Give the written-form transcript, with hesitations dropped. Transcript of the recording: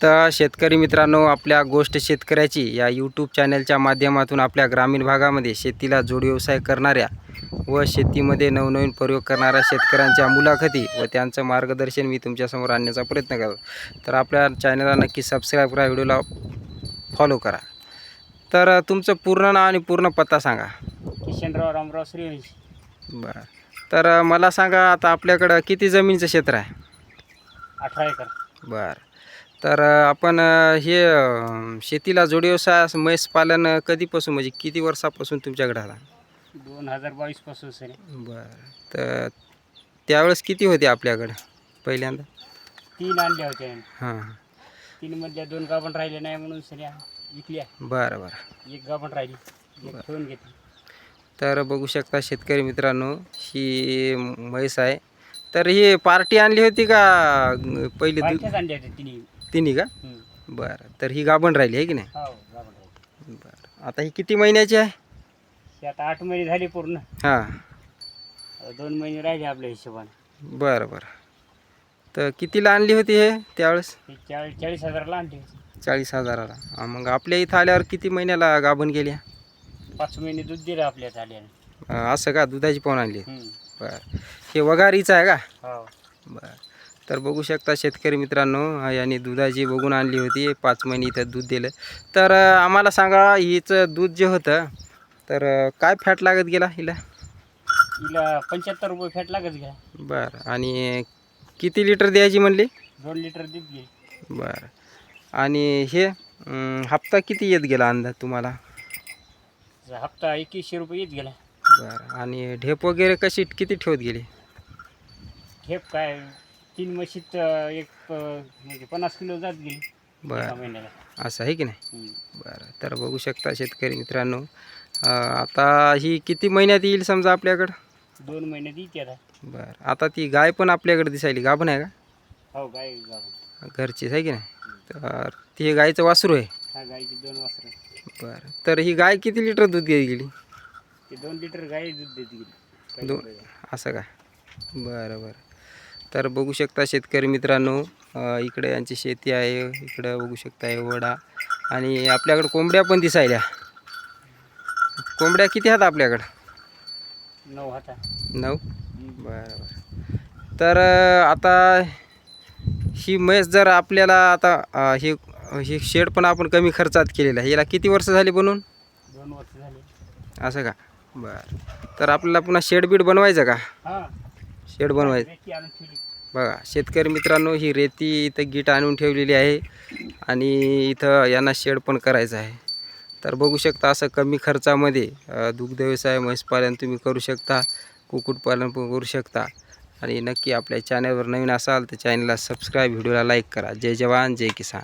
तर शेतकरी मित्रांनो, आपल्या गोष्ट शेतकऱ्याची या यूट्यूब चॅनलच्या माध्यमातून आपल्या ग्रामीण भागामध्ये शेतीला जोड व्यवसाय करणाऱ्या व शेतीमध्ये नवनवीन प्रयोग करणाऱ्या शेतकऱ्यांच्या मुलाखती व त्यांचं मार्गदर्शन मी तुमच्यासमोर आणण्याचा प्रयत्न करतो. तर आपल्या चॅनलला नक्की सबस्क्राईब करा, व्हिडिओला फॉलो करा. तर तुमचं पूर्ण नाव आणि पूर्ण पत्ता सांगा. किशनराव रामराव सूर्यवंशी. बरं. तर मला सांगा, आता आपल्याकडं किती जमिनीचं क्षेत्र आहे? 18 एकर. बरं. तर आपण हे शेतीला जोड व्यवसाय म्हैस पालन कधीपासून, म्हणजे किती वर्षापासून तुमच्याकडे आला? 2022 पासून सर. बरं. तर त्यावेळेस किती होते आपल्याकडं पहिल्यांदा? 3 आणल्या होत्या. हां. 3 मधल्या 2 गाभण राहिले नाही म्हणून सर विकल्या. बरं बरं. 1 गाभण राहिली, एक ठेवून घेतली. तर बघू शकता शेतकरी मित्रांनो, ही म्हैस आहे. तर ही पार्टी आणली होती का पहिली? पार्ट्याच आणल्या होत्या तिन्ही. तिन्ही का? बरं. तर ही गाभण राहिली आहे की नाही? हो, गाभण राहिली. बरं. आता ही किती महिन्याची आहे? ते आता 8 महिने झाले पूर्ण. हां. 2 महिने राहिले आपल्या हिशोबाने. बरं बरं. तर कितीला आणली होती हे त्यावेळेस? 40,000ला आणली. 40,000ला. मग आपल्या इथं आल्यावर किती महिन्याला गाभण गेली? 5 महिने दूध दिलं आपल्या झाल्याने. असं का? दुधाची पाहून आणली? बरं. हे वगारीचं आहे का? हो. बरं. तर बघू शकता शेतकरी मित्रांनो, याने दुधाची बघून आणली होती. 5 महिने इथं दूध दिलं. तर आम्हाला सांगा, हिचं दूध जे होतं, तर काय फॅट लागत गेला हिला? हिला 75 रुपये फॅट लागत घ्या. बरं. आणि किती लिटर द्यायची म्हणली? 2 लिटर दूध घे. बरं. आणि हे हप्ता किती येत गेला अंदाज तुम्हाला? हप्ता 2100 रुपये येत गेला. बरं. आणि ढेप वगैरे कशी किती ठेवत गेली? ठेप काय 3 म्हशीत म्हणजे 50 किलो जात गेली एका बरं. महिन्याला. असं आहे की नाही? बरं. तर बघू शकता शेतकरी मित्रांनो, आता ही किती महिन्यात येईल समजा आपल्याकडं? 2 महिन्यात येते आता. बरं. आता ती गाय पण आपल्याकडे दिसायली, गाभण आहे का? हो, गाय गाभण. घरचीच आहे की नाही? तर ती गायचं वासरू आहे? हा, गायची 2 वासरं. बरं. तर ही गाय किती लिटर दूध देत गेली? ते 2 लिटर गाय दूध देत गेली. 2. असं का? बरं बरं. तर बघू शकता शेतकरी मित्रांनो, इकडे यांची शेती आहे, इकडं बघू शकता हे वडा, आणि आपल्याकडं कोंबड्या पण दिसायल्या. कोंबड्या किती आहेत आपल्याकडं? 9 हाता. 9? बरं बरं. तर आता ही म्हैस जर आपल्याला आता ही शेड पण आपण कमी खर्चात केलेलं आहे, याला किती वर्ष झाली बनवून? 2 वर्ष झाली. असं का? बरं. तर आपल्याला पुन्हा शेड बीड बनवायचं का? हा, शेड बनवायचं. रेती आणून ठेवली. बघा शेतकरी मित्रांनो, ही रेती इथं गीट आणून ठेवलेली आहे आणि इथं यांना शेड पण करायचं आहे. तर बघू शकता, असं कमी खर्चामध्ये दुग्ध व्यवसाय, म्हैसपालन तुम्ही करू शकता, कुक्कुटपालन पण करू शकता. आणि नक्की आपल्या चॅनलवर नवीन असाल तर चॅनलला सबस्क्राईब, व्हिडिओला लाईक करा. जय जवान जय किसान.